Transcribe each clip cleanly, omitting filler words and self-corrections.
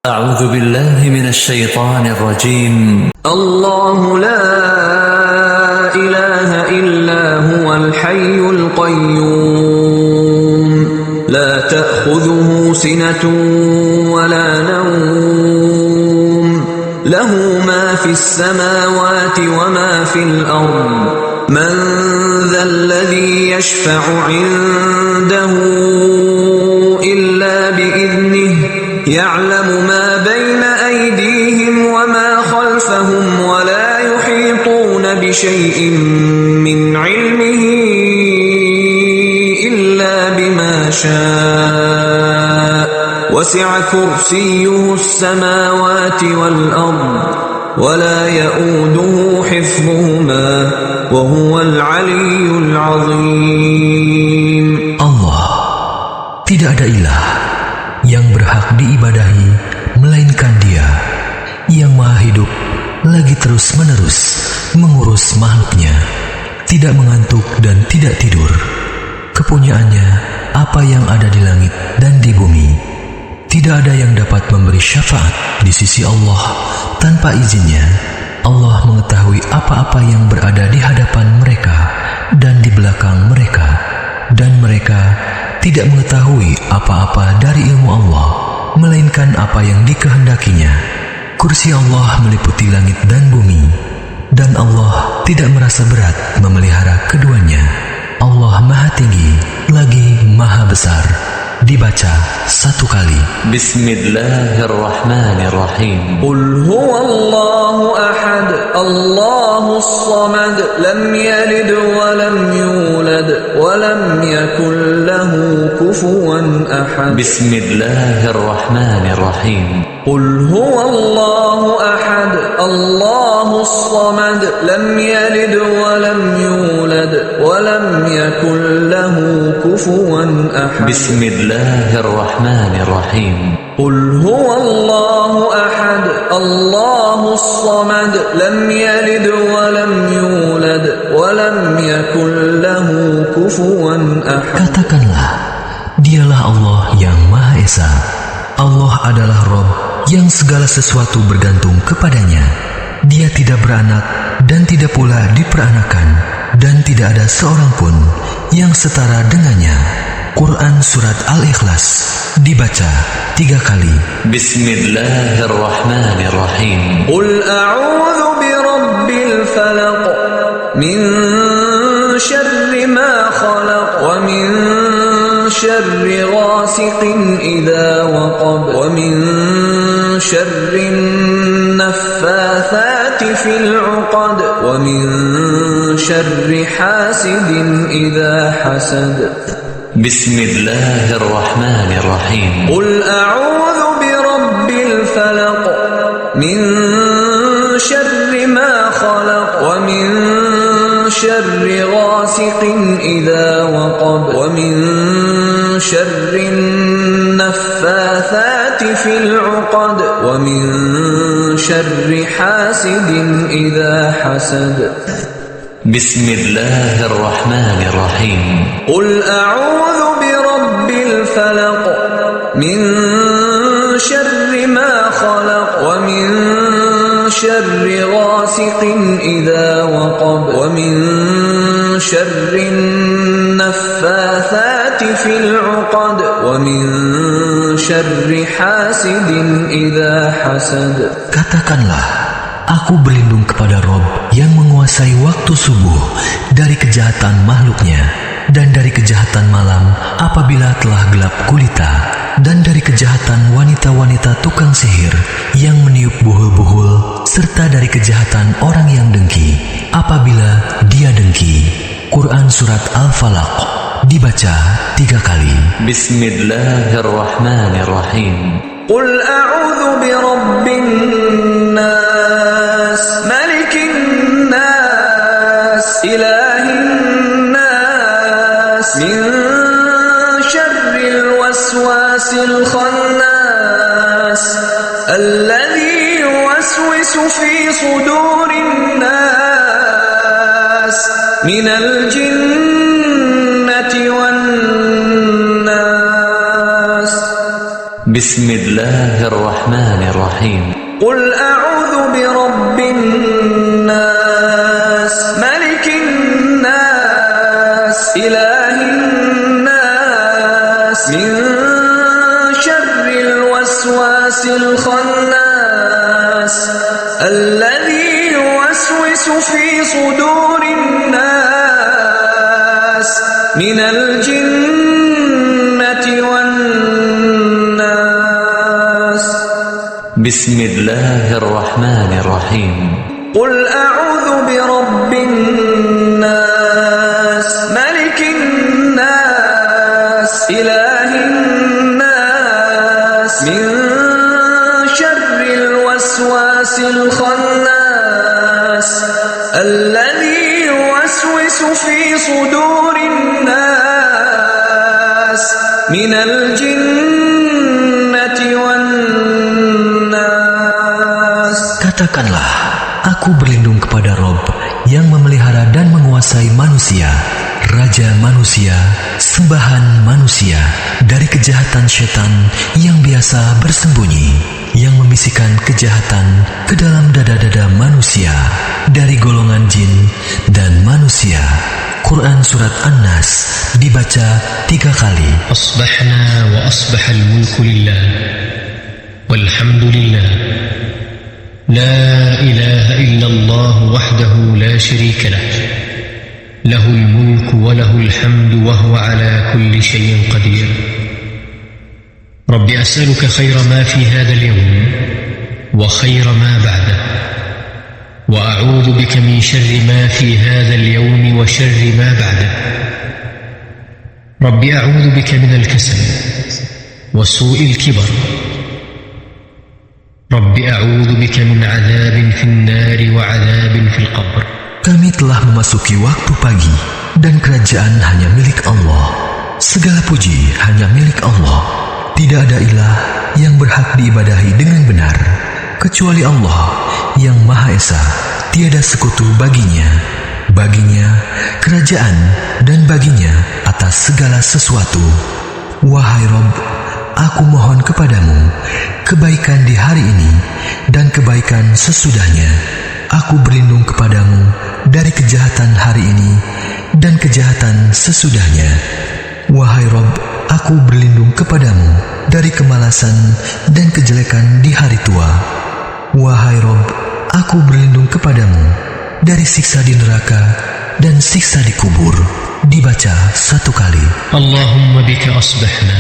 أعوذ بالله من الشيطان الرجيم. الله لا إله إلا هو الحي القيوم لا تأخذه سنة ولا نوم له ما في السماوات وما في الأرض من ذا الذي يشفع عنده إلا بإذنه يعلم ما بين أيديهم وما خلفهم ولا يحيطون بشيء من علمه إلا بما شاء وسع كرسيه السماوات والأرض ولا يؤوده حفظهما وهو العلي العظيم. Allah, tidak ada ilah yang berhak diibadahi melainkan Dia yang Maha Hidup, lagi terus-menerus mengurus makhluknya, tidak mengantuk dan tidak tidur. Kepunyaannya apa yang ada di langit dan di bumi. Tidak ada yang dapat memberi syafaat di sisi Allah tanpa izinnya. Allah mengetahui apa-apa yang berada di hadapan mereka dan di belakang mereka, dan mereka tidak mengetahui apa-apa dari ilmu Allah, melainkan apa yang dikehendakinya. Kursi Allah meliputi langit dan bumi, dan Allah tidak merasa berat memelihara keduanya. Allah Maha Tinggi, lagi Maha Besar. Dibaca satu kali. Bismillahirrahmanirrahim. Qul huwallahu ahad, Allahus samad, lam yalid wa lam yulad wa lam yakul lahu kufuwan ahad. Bismillahirrahmanirrahim. Qul huwallahu ahad, Allahus samad, lam yalid wa lam yulad wa lam yakul lahu kufuwan ahad. Bismillahirrahmanirrahim. قل هو الله أحد الله الصمد لم يلد ولم يولد ولم يكن له كفوا أحد. Katakanlah, Dialah Allah yang Maha Esa. Allah adalah Rabb yang segala sesuatu bergantung kepadanya. Dia tidak beranak dan tidak pula diperanakan, dan tidak ada seorang pun yang setara dengannya. Quran Surat Al-Ikhlas, dibaca 3 kali. Bismillahirrahmanirrahim. Qul a'udzu birabbil falaq min syarri ma khalaq wa min syarri ghasiqin idza waqab wa min syarri naffathati fil 'uqad wa min syarri hasidin idza hasad. Bismillahirrahmanirrahim. Qul a'udzu birabbil falaq min syarri ma khalaq wa min syarri ghasiqin idza waqab wa min syarri naffathati fil 'uqad wa min syarri hasidin idza hasad. Bismillahirrahmanirrahim. Qul a'udzu birabbil falaq min syarri ma khalaq wa min syarri ghasiqin idza waqab wa min syarri naffathati fil 'uqad wa min syarri hasidin idza hasad. Katakanlah, aku berlindung kepada Rob yang menguasai waktu subuh dari kejahatan makhluknya, dan dari kejahatan malam apabila telah gelap gulita, dan dari kejahatan wanita-wanita tukang sihir yang meniup buhul-buhul, serta dari kejahatan orang yang dengki apabila dia dengki. Quran Surat Al-Falaq, dibaca 3 kali. Bismillahirrahmanirrahim. Qul a'udzu birabbin nas, malikin nas, ilahin nas, min syarril waswasil khannas, alladhi yuwaswisu fi sudurin nas, minal jinnati wan nas. Bismillahirrahmanirrahim. الرحيم قل أعوذ برب الناس ملك الناس إله الناس من شر الوسواس الخناس الذي يوسوس في صدور الناس من الجنة والناس بسم الله الرحمن الرحيم قل أعوذ برب الناس ملك الناس إله الناس من شر الوسواس الخناس الذي يوسوس في صدور الناس من الجنة والناس. Katakanlah, aku berlindung kepada Rob yang memelihara dan menguasai manusia, Raja manusia, sembahan manusia, dari kejahatan setan yang biasa bersembunyi, yang membisikkan kejahatan ke dalam dada-dada manusia, dari golongan jin dan manusia. Quran Surat An-Nas dibaca 3 kali. أصبحنا وأصبح الملك لله والحمد لله لا إله إلا الله وحده لا شريك له له الملك وله الحمد وهو على كل شيء قدير رب أسألك خير ما في هذا اليوم وخير ما بعده وأعوذ بك من شر ما في هذا اليوم وشر ما بعده رب أعوذ بك من الكسل وسوء الكبر رب أعوذ بك من عذاب في النار وعذاب في القبر. Kami telah memasuki waktu pagi dan kerajaan hanya milik Allah. Segala puji hanya milik Allah. Tidak ada ilah yang berhak diibadahi dengan benar kecuali Allah yang Maha Esa. Tiada sekutu baginya. Baginya kerajaan dan baginya atas segala sesuatu. Wahai Rabb, aku mohon kepadamu kebaikan di hari ini dan kebaikan sesudahnya. Aku berlindung kepadamu dari kejahatan hari ini dan kejahatan sesudahnya. Wahai Rabb, aku berlindung kepadamu dari kemalasan dan kejelekan di hari tua. Wahai Rabb, aku berlindung kepadamu dari siksa di neraka dan siksa di kubur. Dibaca 1 kali. Allahumma bika asbahna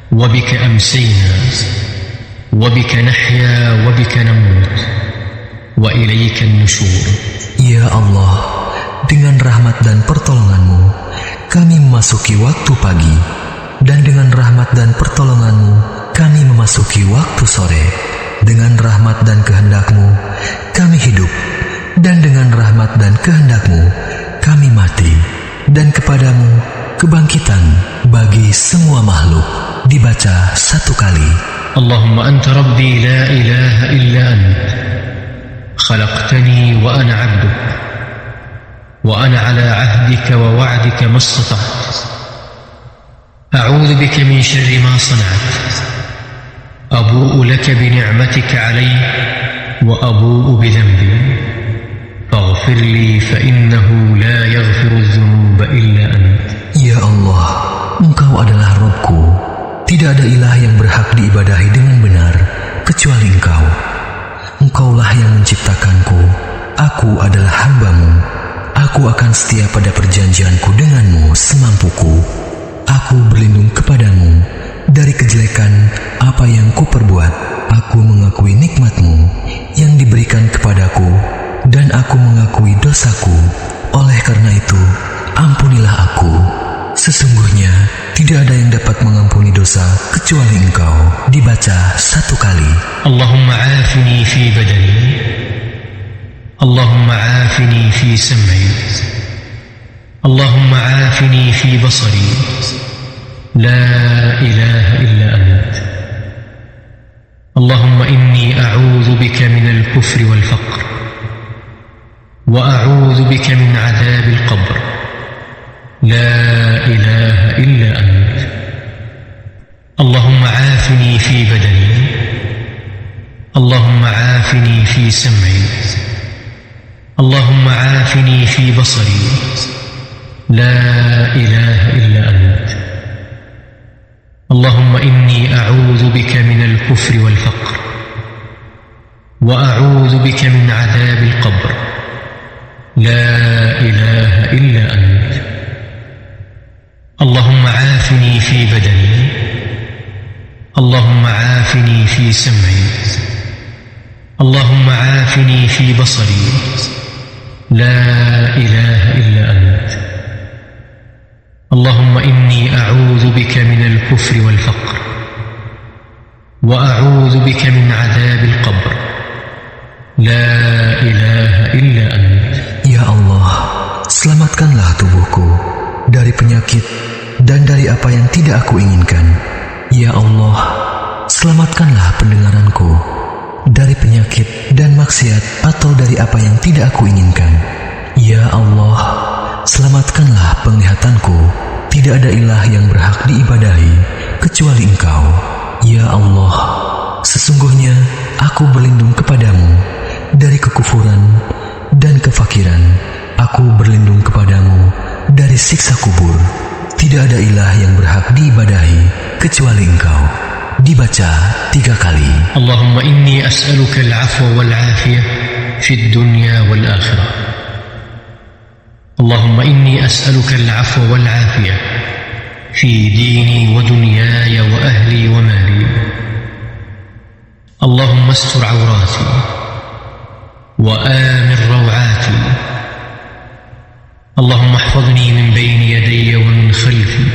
وبك أمسينا وبك نحيا وبك نموت وإليك النشور. Ya Allah, dengan rahmat dan pertolonganmu kami memasuki waktu pagi, dan dengan rahmat dan pertolonganmu kami memasuki waktu sore. Dengan rahmat dan kehendakmu kami hidup, dan dengan rahmat dan kehendakmu kami mati, dan kepadamu kebangkitan bagi semua makhluk. Dibaca 1 kali. Allahumma anta rabbi la ilaha illa ant khalaqtani wa ana 'abduk wa ana 'ala 'ahdika wa wa'dika mastata'tu a'udzu bika min sharri ma sana'tu abu'u laka bi ni'matika 'alayya wa abu'u bi dhanbi faghfir li fa innahu la yaghfiru adh-dhunuba illa ant. Ya Allah, Engkau adalah Rabbku. Tidak ada ilah yang berhak diibadahi dengan benar kecuali Engkau. Engkaulah yang menciptakanku. Aku adalah hamba-Mu. Aku akan setia pada perjanjianku denganmu semampuku. Aku berlindung kepadamu dari kejelekan apa yang kuperbuat. Aku mengakui nikmat-Mu yang diberikan kepadaku, dan aku mengakui dosaku. Oleh karena itu, ampunilah aku. Sesungguhnya tidak ada yang dapat mengampuni dosa kecuali Engkau. Dibaca 1 kali. Allahumma afini fi badani, Allahumma afini fi sam'i, Allahumma afini fi basari, la ilaha illa ant. Allahumma inni a'udzu bika min al-kufri wal faqr wa a'udzu bika min 'adzabil qabr. لا إله إلا أنت. اللهم عافني في بدني عافني في سمعي اللهم عافني في بصري لا إله إلا أنت اللهم إني أعوذ بك من الكفر والفقر وأعوذ بك من عذاب القبر لا إله إلا أنت اللهم عافني في بدني اللهم عافني في سمعي اللهم عافني في بصري لا إله إلا أنت اللهم إني أعوذ بك من الكفر والفقر وأعوذ بك من عذاب القبر لا إله إلا أنت. Ya Allah, selamatkanlah tubuhku dari penyakit dan dari apa yang tidak aku inginkan. Ya Allah, selamatkanlah pendengaranku dari penyakit dan maksiat atau dari apa yang tidak aku inginkan. Ya Allah, selamatkanlah penglihatanku. Tidak ada ilah yang berhak diibadahi kecuali Engkau. Ya Allah, sesungguhnya aku berlindung kepadamu dari kekufuran dan kefakiran. Aku berlindung kepadamu dari siksa kubur. Tidak ada ilah yang berhak diibadahi kecuali Engkau. Dibaca 3 kali. Allahumma inni as'aluka al-'afwa wal-'afiyah fid dunya wal-akhirah. Allahumma inni as'aluka al-'afwa wal-'afiyah fi dini wa dunyaya wa ahli wa mali. Allahumma astur 'awrati wa amir raw'ati. Allahumma ihfazni min bayni yadayya wa min khalfi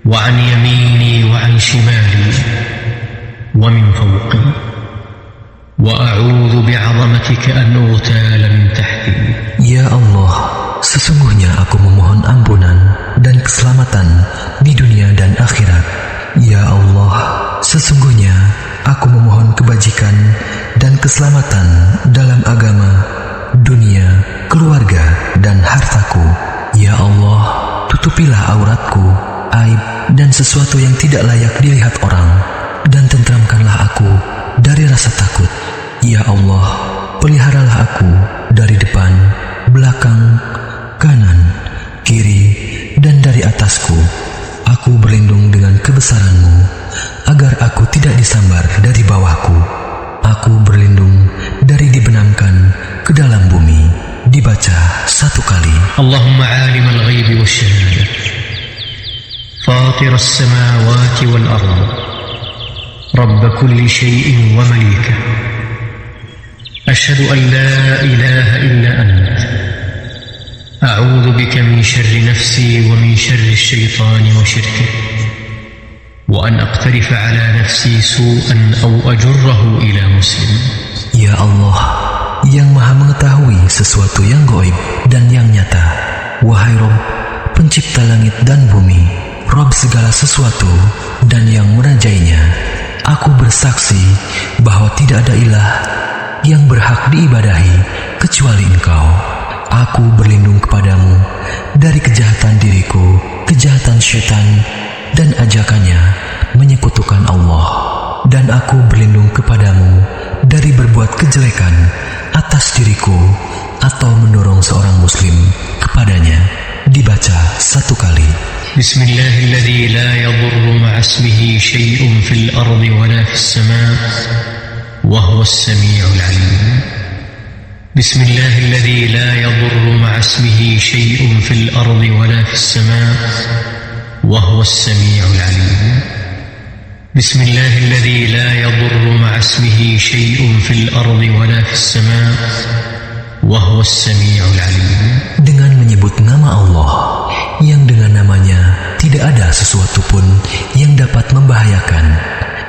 wa 'an yamini wa 'an shimali wa min fawqi wa a'udzu bi'azamatika an ughtala min tahti. Ya Allah, sesungguhnya aku memohon ampunan dan keselamatan di dunia dan akhirat. Ya Allah, sesungguhnya aku memohon kebajikan dan keselamatan dalam agama, dunia, keluarga, dan hartaku. Ya Allah, tutupilah auratku, aib, dan sesuatu yang tidak layak dilihat orang, dan tentramkanlah aku dari rasa takut. Ya Allah, peliharalah aku dari depan, belakang, kanan, kiri, dan dari atasku. Aku berlindung dengan kebesaran-Mu, agar aku tidak disambar dari bawahku. Aku berlindung dari dibenamkan ke dalam bumi. Dibaca 1 kali. Allahumma 'alimal ghaibi wasyahada, fatir as-samawati wal ard, rabb kulli shay'in wa malika. Ashhadu an la ilaha illa ant. A'udzu bika min syarri nafsi wa min syarri asy-syaitani wa syirkihi. Wa an aqtarifa ala nafsi su'an aw ajurrahu ila muslim. Ya Allah, yang maha mengetahui sesuatu yang gaib dan yang nyata. Wahai Rabb, pencipta langit dan bumi, Rabb segala sesuatu dan yang merajainya, aku bersaksi bahwa tidak ada ilah yang berhak diibadahi kecuali Engkau. Aku berlindung kepadamu dari kejahatan diriku, kejahatan syaitan, dan ajakannya menyekutukan Allah. Dan aku berlindung kepadamu dari berbuat kejelekan atas diriku atau mendorong seorang muslim kepadanya. Dibaca 1 kali. Bismillahilladzi la yadurru ma'asmihi syai'un fil ardi wa la fis sama' wa huwas sami'ul 'alim. Bismillahilladzi la yadurru ma'asmihi syai'un fil ardi wa la fis sama' wa huwas sami'ul 'alim. بسم الله الذي لا يضر مع اسمه شيء في الأرض ولا في السماء وهو السميع العليم. Dengan menyebut nama Allah, yang dengan namanya tidak ada sesuatu pun yang dapat membahayakan,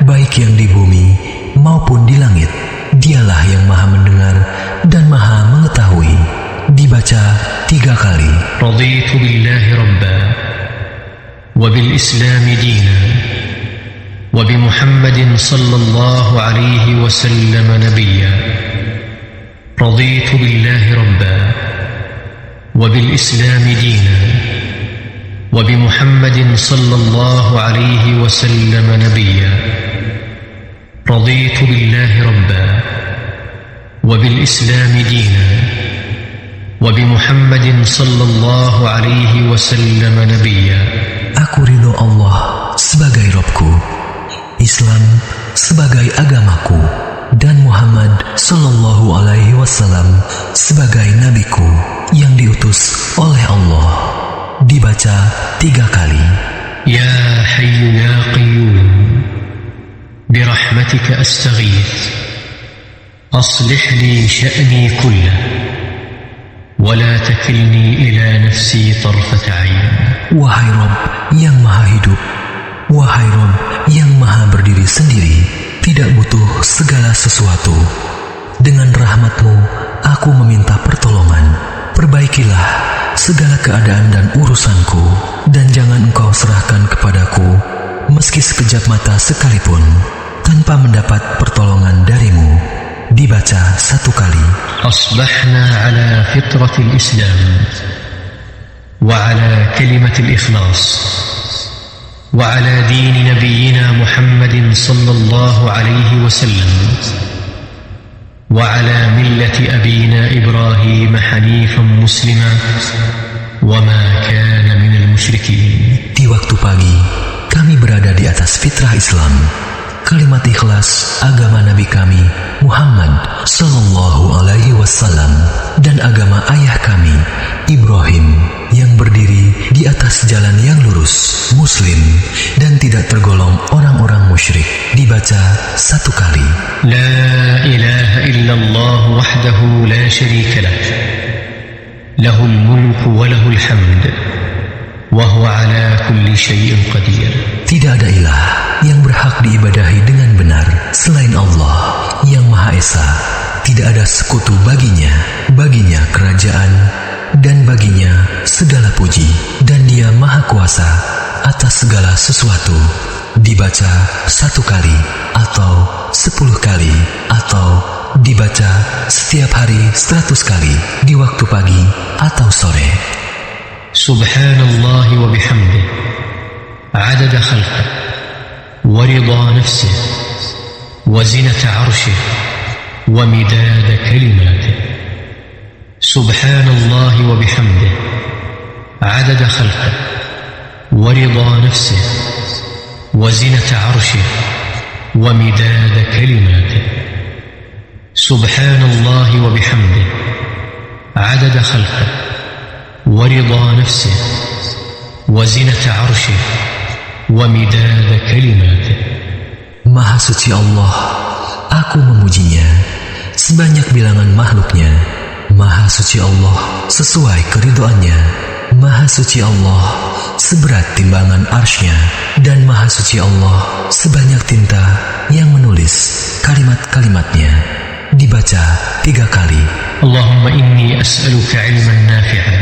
baik yang di bumi maupun di langit. Dialah yang maha mendengar dan maha mengetahui. Dibaca 3 kali. Raditu billahi rabba wa bil islam dina وبمحمد صلى الله عليه وسلم نبيا. رضيت بالله ربا وبالإسلام دينا وبمحمد صلى الله عليه وسلم نبيا. رضيت بالله ربا وبالإسلام دينا وبمحمد صلى الله عليه وسلم نبيا. Aku ridho Allah sebagai Robku, Islam sebagai agamaku, dan Muhammad Sallallahu Alaihi Wasallam sebagai nabiku yang diutus oleh Allah. Dibaca 3 kali. Ya Hayyu Ya Qayyum برحمتك أستغيث أصلح لي شأني كله ولا تكلني إلى نفسي طرفة عين. Wahai Rabb yang maha hidup, wahai Rabb yang maha berdiri sendiri, tidak butuh segala sesuatu. Dengan rahmat-Mu aku meminta pertolongan. Perbaikilah segala keadaan dan urusanku, dan jangan Engkau serahkan kepadaku meski sekejap mata sekalipun tanpa mendapat pertolongan dari-Mu. Dibaca 1 kali. أصبحنا على فطرة الإسلام وعلى كلمة الإخلاص وعلى دين نبينا محمد صلى الله عليه وسلم وعلى ملة أبينا إبراهيم حنيفا مسلما وما كان من المشركين. Di waktu pagi kami berada di atas fitrah Islam, kalimat ikhlas agama Nabi kami Muhammad Sallallahu Alaihi Wasallam, dan agama ayah kami Ibrahim yang berdiri di atas jalan yang lurus, muslim, dan tidak tergolong orang-orang musyrik. Dibaca 1 kali. La ilaha illallah wahdahu la syarika lah, lahul mulku wa lahul hamd wa huwa ala kulli syai'in qadir. Tidak ada ilah yang berhak diibadahi dengan benar selain Allah yang Maha Esa. Tidak ada sekutu baginya. Baginya kerajaan dan baginya segala puji, dan Dia Maha Kuasa atas segala sesuatu. Dibaca 1 kali atau 10 kali atau dibaca setiap hari 100 kali di waktu pagi atau sore. Subhanallah wa bihamdih adada khalqih wa ridha nafsih wa zinata arshih wa midada kalimatih. Subhanallah wa bihamdih adada khalqih wa ridha nafsih wa zinata arshih wa midada kalimatih. Subhanallah wa bihamdih adada khalqih wa ridha nafsih wa zinata arshih wa midada kalimatih. Maha suci Allah, aku memujinya sebanyak bilangan makhluknya. Maha suci Allah sesuai keridhoannya. Maha suci Allah seberat timbangan arsy-Nya, dan Maha suci Allah sebanyak tinta yang menulis kalimat-kalimatnya. Dibaca 3 kali. Allahumma inni as'aluka ilman nafi'an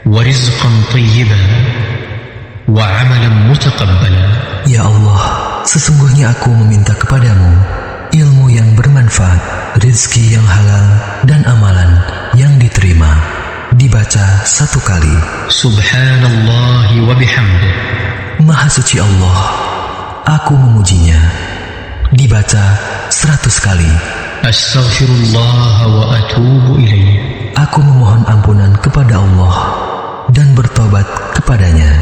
wa rizqan tayyiban wa amalan mutaqabbala. Ya Allah, sesungguhnya aku meminta kepadamu ilmu yang bermanfaat, rezeki yang halal, dan amalan yang diterima. Dibaca 1 kali. Subhanallah wa bihamdih. Maha suci Allah, aku memujinya. Dibaca 100 kali. Astaghfirullah wa atubu ilaih. Aku memohon ampunan kepada Allah dan bertobat kepadanya.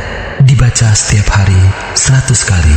Dibaca setiap hari 100 kali.